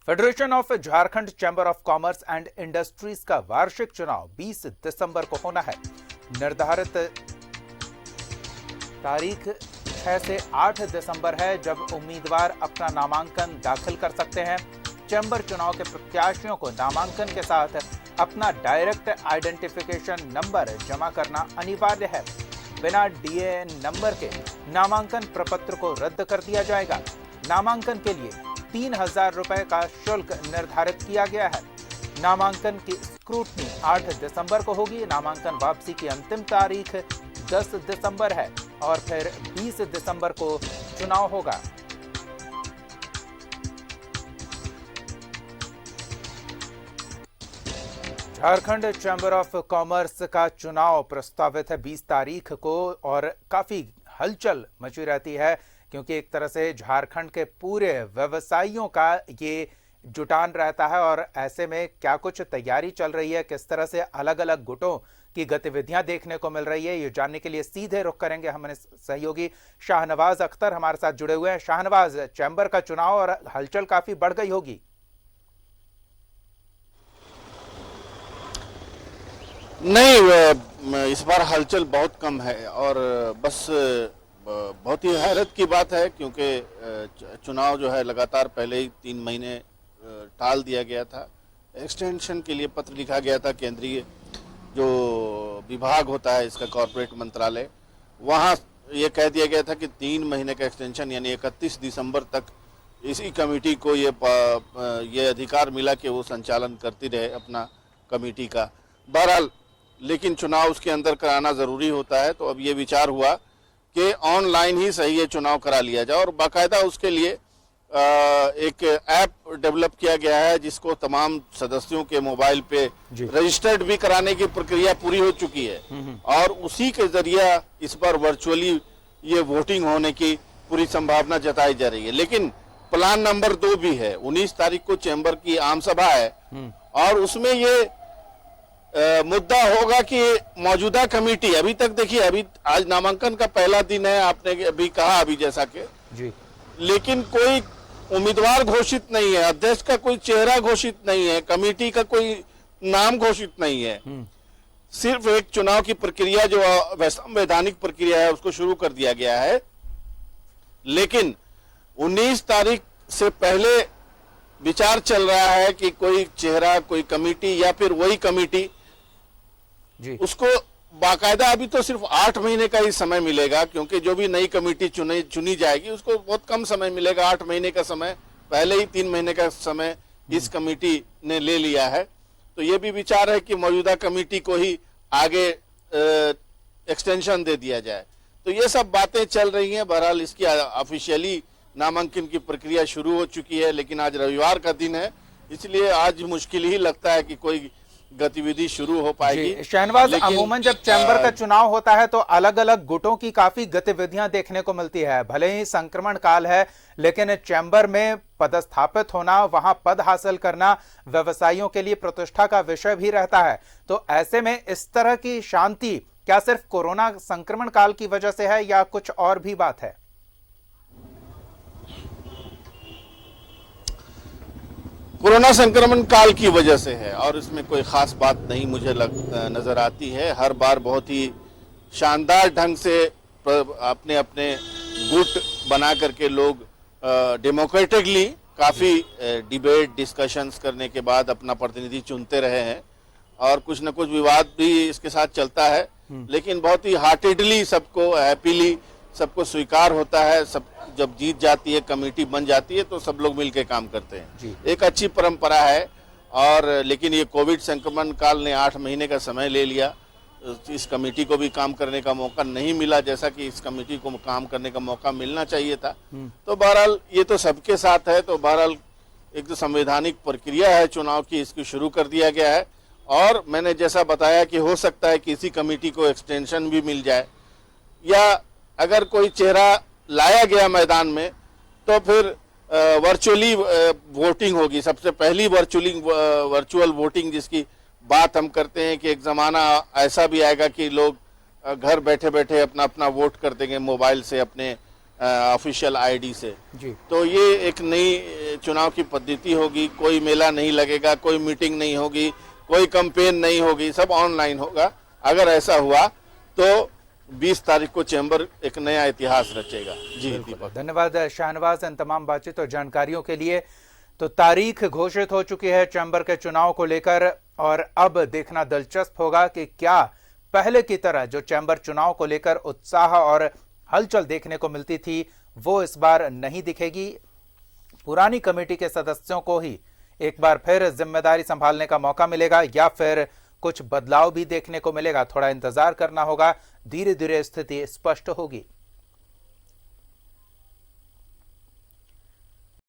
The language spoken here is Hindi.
Federation of Jharkhand chamber of commerce and industries का वार्षिक चुनाव 20 दिसंबर को होना है। निर्धारित तारीख 6 से 8 दिसंबर है, जब उम्मीदवार अपना नामांकन दाखिल कर सकते हैं। चैंबर चुनाव के प्रत्याशियों को नामांकन के साथ अपना डायरेक्ट आइडेंटिफिकेशन नंबर जमा करना अनिवार्य है। बिना डीए नंबर के नामांकन प्रपत्र को रद्द कर दिया जाएगा। नामांकन के लिए 3000 रुपए का शुल्क निर्धारित किया गया है। नामांकन की स्क्रूटनी 8 दिसंबर को होगी। नामांकन वापसी की अंतिम तारीख 10 दिसंबर है और फिर 20 दिसंबर को चुनाव होगा। झारखंड चैंबर ऑफ कॉमर्स का चुनाव प्रस्तावित है 20 तारीख को और काफी हलचल मची रहती है, क्योंकि एक तरह से झारखंड के पूरे व्यवसायियों का ये जुटान रहता है और ऐसे में क्या कुछ तैयारी चल रही है, किस तरह से अलग अलग गुटों की गतिविधियां देखने को मिल रही है, ये जानने के लिए सीधे रुख करेंगे हमारे सहयोगी शाहनवाज अख्तर हमारे साथ जुड़े हुए हैं। शाहनवाज, चैंबर का चुनाव और हलचल काफी बढ़ गई होगी। नहीं, इस बार हलचल बहुत कम है और बस बहुत ही हैरत की बात है, क्योंकि चुनाव जो है लगातार पहले ही 3 महीने टाल दिया गया था। एक्सटेंशन के लिए पत्र लिखा गया था केंद्रीय जो विभाग होता है इसका, कॉर्पोरेट मंत्रालय, वहाँ ये कह दिया गया था कि 3 महीने का एक्सटेंशन यानी 31 दिसंबर तक इसी कमेटी को ये अधिकार मिला कि वो संचालन करती रहे अपना कमेटी का। बहरहाल लेकिन चुनाव उसके अंदर कराना ज़रूरी होता है, तो अब ये विचार हुआ कि ऑनलाइन ही सही है चुनाव करा लिया जाए और बाकायदा उसके लिए एक ऐप डेवलप किया गया है जिसको तमाम सदस्यों के मोबाइल पे रजिस्टर्ड भी कराने की प्रक्रिया पूरी हो चुकी है और उसी के जरिए इस पर वर्चुअली ये वोटिंग होने की पूरी संभावना जताई जा रही है। लेकिन प्लान नंबर 2 भी है। 19 तारीख को चैंबर की आम सभा है और उसमें ये मुद्दा होगा कि मौजूदा कमेटी, अभी तक देखिए, अभी आज नामांकन का पहला दिन है, आपने अभी कहा अभी जैसा कि जी, लेकिन कोई उम्मीदवार घोषित नहीं है, अध्यक्ष का कोई चेहरा घोषित नहीं है, कमेटी का कोई नाम घोषित नहीं है। सिर्फ एक चुनाव की प्रक्रिया जो संवैधानिक प्रक्रिया है उसको शुरू कर दिया गया है। लेकिन 19 तारीख से पहले विचार चल रहा है कि कोई चेहरा, कोई कमेटी या फिर वही कमेटी जी, उसको बाकायदा अभी तो सिर्फ 8 महीने का ही समय मिलेगा, क्योंकि जो भी नई कमेटी चुनी जाएगी उसको बहुत कम समय मिलेगा। 8 महीने का समय, पहले ही 3 महीने का समय इस कमेटी ने ले लिया है। तो ये भी विचार है कि मौजूदा कमेटी को ही आगे एक्सटेंशन दे दिया जाए। तो ये सब बातें चल रही हैं। बहरहाल इसकी ऑफिशियली नामांकन की प्रक्रिया शुरू हो चुकी है, लेकिन आज रविवार का दिन है, इसलिए आज मुश्किल ही लगता है कि कोई गतिविधि शुरू हो पाएगी। शहनवाज, अमूमन जब चैंबर का चुनाव होता है तो अलग अलग गुटों की काफी गतिविधियां देखने को मिलती है। भले ही संक्रमण काल है, लेकिन चैंबर में पदस्थापित होना, वहां पद हासिल करना व्यवसायियों के लिए प्रतिष्ठा का विषय भी रहता है। तो ऐसे में इस तरह की शांति क्या सिर्फ कोरोना संक्रमण काल की वजह से है या कुछ और भी बात है? कोरोना संक्रमण काल की वजह से है और इसमें कोई खास बात नहीं मुझे नजर आती है। हर बार बहुत ही शानदार ढंग से अपने अपने गुट बना करके लोग डेमोक्रेटिकली काफ़ी डिबेट डिस्कशंस करने के बाद अपना प्रतिनिधि चुनते रहे हैं और कुछ न कुछ विवाद भी इसके साथ चलता है, लेकिन बहुत ही हार्टेडली सबको, हैप्पीली सबको स्वीकार होता है। सब जब जीत जाती है, कमेटी बन जाती है, तो सब लोग मिलकर काम करते हैं। एक अच्छी परंपरा है। और लेकिन ये कोविड संक्रमण काल ने 8 महीने का समय ले लिया। इस कमेटी को भी काम करने का मौका नहीं मिला जैसा कि इस कमेटी को काम करने का मौका मिलना चाहिए था। तो बहरहाल ये तो सबके साथ है। तो बहरहाल एक तो संवैधानिक प्रक्रिया है चुनाव की, इसकी शुरू कर दिया गया है और मैंने जैसा बताया कि हो सकता है कि इसी कमेटी को एक्सटेंशन भी मिल जाए, या अगर कोई चेहरा लाया गया मैदान में तो फिर वर्चुअली वोटिंग होगी। सबसे पहली वर्चुअल वोटिंग जिसकी बात हम करते हैं कि एक ज़माना ऐसा भी आएगा कि लोग घर बैठे बैठे अपना अपना वोट कर देंगे मोबाइल से अपने ऑफिशियल आईडी से। जी। तो ये एक नई चुनाव की पद्धति होगी, कोई मेला नहीं लगेगा, कोई मीटिंग नहीं होगी, कोई कैंपेन नहीं होगी, सब ऑनलाइन होगा। अगर ऐसा हुआ तो 20 तारीख को चैम्बर एक नया इतिहास रचेगा। जी दीपक। धन्यवाद शाहनवाज इन तमाम बातचीत और जानकारियों के लिए। तो तारीख घोषित हो चुकी है चैम्बर के चुनाव को लेकर और अब देखना दिलचस्प होगा कि क्या पहले की तरह जो चैम्बर चुनाव को लेकर उत्साह और हलचल देखने को मिलती थी वो इस बार नहीं दिखेगी। पुरानी कमेटी के सदस्यों को ही एक बार फिर जिम्मेदारी संभालने का मौका मिलेगा या फिर कुछ बदलाव भी देखने को मिलेगा। थोड़ा इंतजार करना होगा, धीरे धीरे स्थिति स्पष्ट होगी।